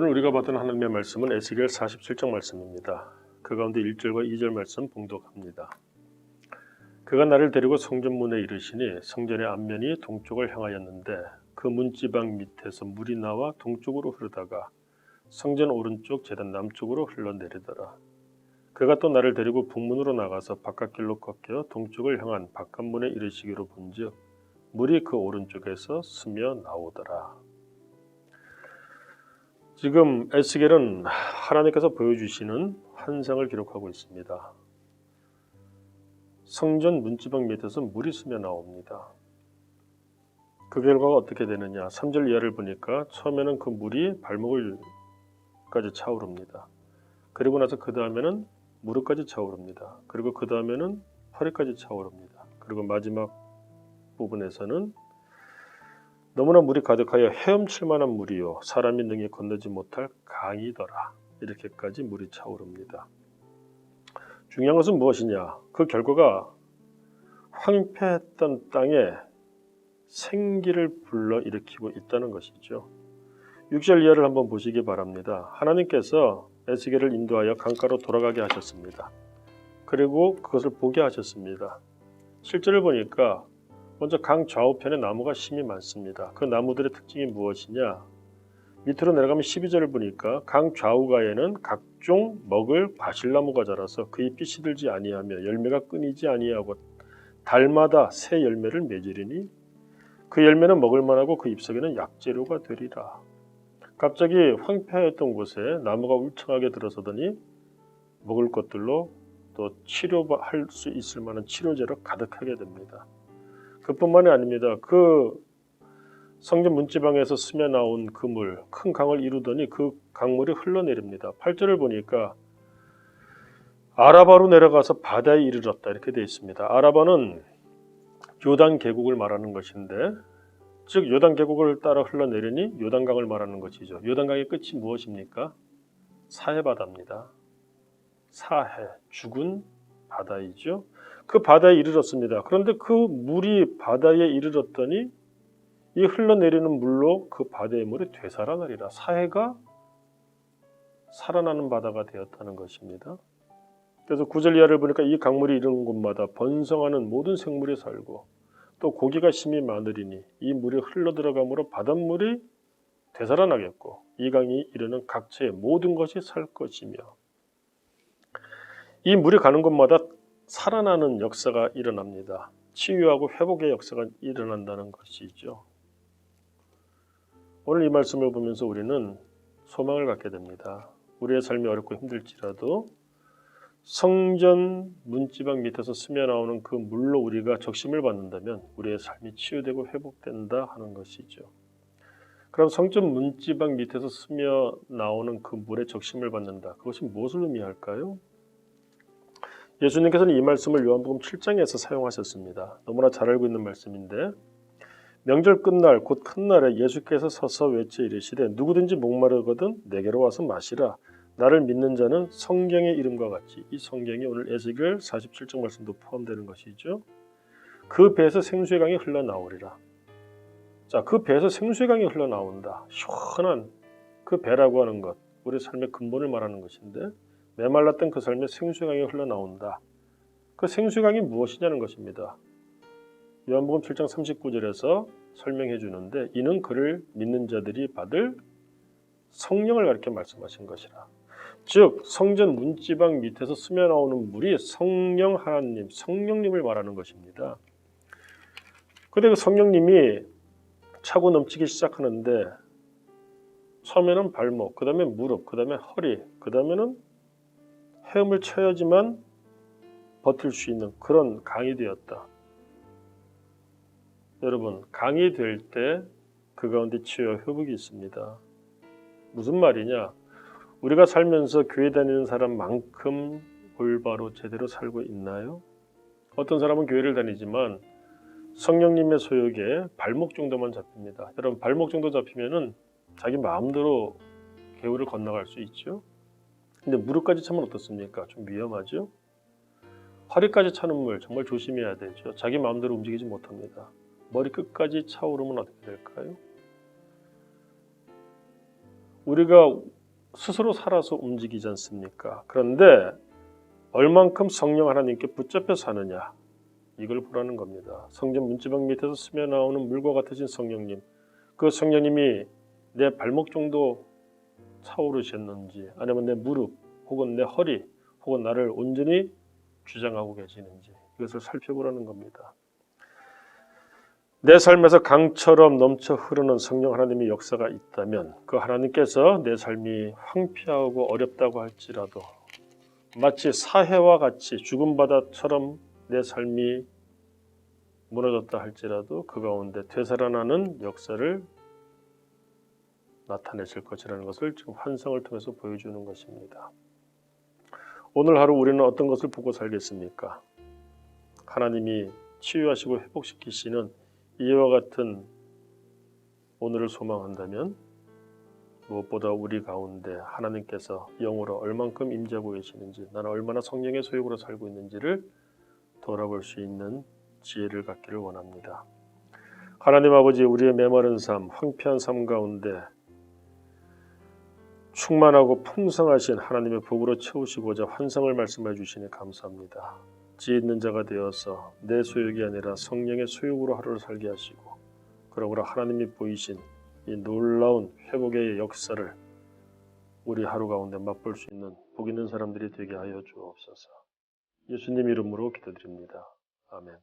오늘 우리가 받은 하나님의 말씀은 에스겔 47장 말씀입니다. 그 가운데 1절과 2절 말씀 봉독합니다. 그가 나를 데리고 성전 문에 이르시니 성전의 앞면이 동쪽을 향하였는데 그 문지방 밑에서 물이 나와 동쪽으로 흐르다가 성전 오른쪽 제단 남쪽으로 흘러내리더라. 그가 또 나를 데리고 북문으로 나가서 바깥길로 꺾여 동쪽을 향한 바깥문에 이르시기로 본즉 물이 그 오른쪽에서 스며 나오더라. 지금 에스겔은 하나님께서 보여주시는 환상을 기록하고 있습니다. 성전 문지방 밑에서 물이 스며 나옵니다. 그 결과가 어떻게 되느냐? 3절 이하를 보니까 처음에는 그 물이 발목을까지 차오릅니다. 그리고 나서 그 다음에는 무릎까지 차오릅니다. 그리고 그 다음에는 허리까지 차오릅니다. 그리고 마지막 부분에서는 너무나 물이 가득하여 헤엄칠 만한 물이요 사람이 능히 건너지 못할 강이더라. 이렇게까지 물이 차오릅니다. 중요한 것은 무엇이냐? 그 결과가 황폐했던 땅에 생기를 불러일으키고 있다는 것이죠. 6절 이하를 한번 보시기 바랍니다. 하나님께서 에스겔을 인도하여 강가로 돌아가게 하셨습니다. 그리고 그것을 보게 하셨습니다. 실제를 보니까 먼저 강 좌우편에 나무가 심이 많습니다. 그 나무들의 특징이 무엇이냐? 밑으로 내려가면 12절을 보니까 강 좌우가에는 각종 먹을 바실나무가 자라서 그 잎이 시들지 아니하며 열매가 끊이지 아니하고 달마다 새 열매를 맺으리니 그 열매는 먹을 만하고 그 잎속에는 약재료가 되리라. 갑자기 황폐하였던 곳에 나무가 울창하게 들어서더니 먹을 것들로 또 치료할 수 있을 만한 치료제로 가득하게 됩니다. 그뿐만이 아닙니다. 그 성전 문지방에서 스며 나온 그 물, 큰 강을 이루더니 그 강물이 흘러내립니다. 8절을 보니까 아라바로 내려가서 바다에 이르렀다 이렇게 되어 있습니다. 아라바는 요단 계곡을 말하는 것인데 즉 요단 계곡을 따라 흘러내리니 요단강을 말하는 것이죠. 요단강의 끝이 무엇입니까? 사해바다입니다. 사해, 죽은 바다이죠. 그 바다에 이르렀습니다. 그런데 그 물이 바다에 이르렀더니 이 흘러내리는 물로 그 바다의 물이 되살아나리라. 사해가 살아나는 바다가 되었다는 것입니다. 그래서 9절 이하를 보니까 이 강물이 이르는 곳마다 번성하는 모든 생물이 살고 또 고기가 심이 많으리니 이 물이 흘러들어가므로 바닷물이 되살아나겠고 이 강이 이르는 각처의 모든 것이 살 것이며 이 물이 가는 곳마다 살아나는 역사가 일어납니다. 치유하고 회복의 역사가 일어난다는 것이죠. 오늘 이 말씀을 보면서 우리는 소망을 갖게 됩니다. 우리의 삶이 어렵고 힘들지라도 성전 문지방 밑에서 스며 나오는 그 물로 우리가 적심을 받는다면 우리의 삶이 치유되고 회복된다 하는 것이죠. 그럼 성전 문지방 밑에서 스며 나오는 그 물에 적심을 받는다. 그것이 무엇을 의미할까요? 예수님께서는 이 말씀을 요한복음 7장에서 사용하셨습니다. 너무나 잘 알고 있는 말씀인데 명절 끝날 곧 큰 날에 예수께서 서서 외쳐 이르시되 누구든지 목마르거든 내게로 와서 마시라. 나를 믿는 자는 성경의 이름과 같이 이 성경이 오늘 에스겔 47장 말씀도 포함되는 것이죠. 그 배에서 생수의 강이 흘러나오리라. 자, 그 배에서 생수의 강이 흘러나온다. 시원한 그 배라고 하는 것 우리 삶의 근본을 말하는 것인데 메말랐던 그 삶에 생수의 강이 흘러나온다. 그 생수의 강이 무엇이냐는 것입니다. 요한복음 7장 39절에서 설명해 주는데 이는 그를 믿는 자들이 받을 성령을 가리켜 말씀하신 것이라. 즉 성전 문지방 밑에서 스며 나오는 물이 성령 하나님, 성령님을 말하는 것입니다. 그런데 그 성령님이 차고 넘치기 시작하는데 처음에는 발목, 그 다음에 무릎, 그 다음에 허리, 그 다음에는 헤엄을 쳐야지만 버틸 수 있는 그런 강이 되었다. 여러분, 강이 될 때 그 가운데 치유와 회복이 있습니다. 무슨 말이냐? 우리가 살면서 교회 다니는 사람만큼 올바로 제대로 살고 있나요? 어떤 사람은 교회를 다니지만 성령님의 소욕에 발목 정도만 잡힙니다. 여러분, 발목 정도 잡히면은 자기 마음대로 개울을 건너갈 수 있죠. 근데 무릎까지 차면 어떻습니까? 좀 위험하죠. 허리까지 차는 물 정말 조심해야 되죠. 자기 마음대로 움직이지 못합니다. 머리 끝까지 차오르면 어떻게 될까요? 우리가 스스로 살아서 움직이지 않습니까? 그런데 얼만큼 성령 하나님께 붙잡혀 사느냐 이걸 보라는 겁니다. 성전 문지방 밑에서 스며 나오는 물과 같으신 성령님, 그 성령님이 내 발목 정도 차오르셨는지, 아니면 내 무릎 혹은 내 허리 혹은 나를 온전히 주장하고 계시는지 이것을 살펴보라는 겁니다. 내 삶에서 강처럼 넘쳐 흐르는 성령 하나님의 역사가 있다면 그 하나님께서 내 삶이 황폐하고 어렵다고 할지라도 마치 사해와 같이 죽은 바다처럼 내 삶이 무너졌다 할지라도 그 가운데 되살아나는 역사를 나타내실 것이라는 것을 지금 환상을 통해서 보여주는 것입니다. 오늘 하루 우리는 어떤 것을 보고 살겠습니까? 하나님이 치유하시고 회복시키시는 이와 같은 오늘을 소망한다면 무엇보다 우리 가운데 하나님께서 영으로 얼만큼 임재하고 계시는지, 나는 얼마나 성령의 소욕으로 살고 있는지를 돌아볼 수 있는 지혜를 갖기를 원합니다. 하나님 아버지, 우리의 메마른 삶, 황폐한 삶 가운데 충만하고 풍성하신 하나님의 복으로 채우시고자 환상을 말씀해 주시니 감사합니다. 지혜 있는 자가 되어서 내 소욕이 아니라 성령의 소욕으로 하루를 살게 하시고, 그러므로 하나님이 보이신 이 놀라운 회복의 역사를 우리 하루 가운데 맛볼 수 있는 복 있는 사람들이 되게 하여 주옵소서. 예수님 이름으로 기도드립니다. 아멘.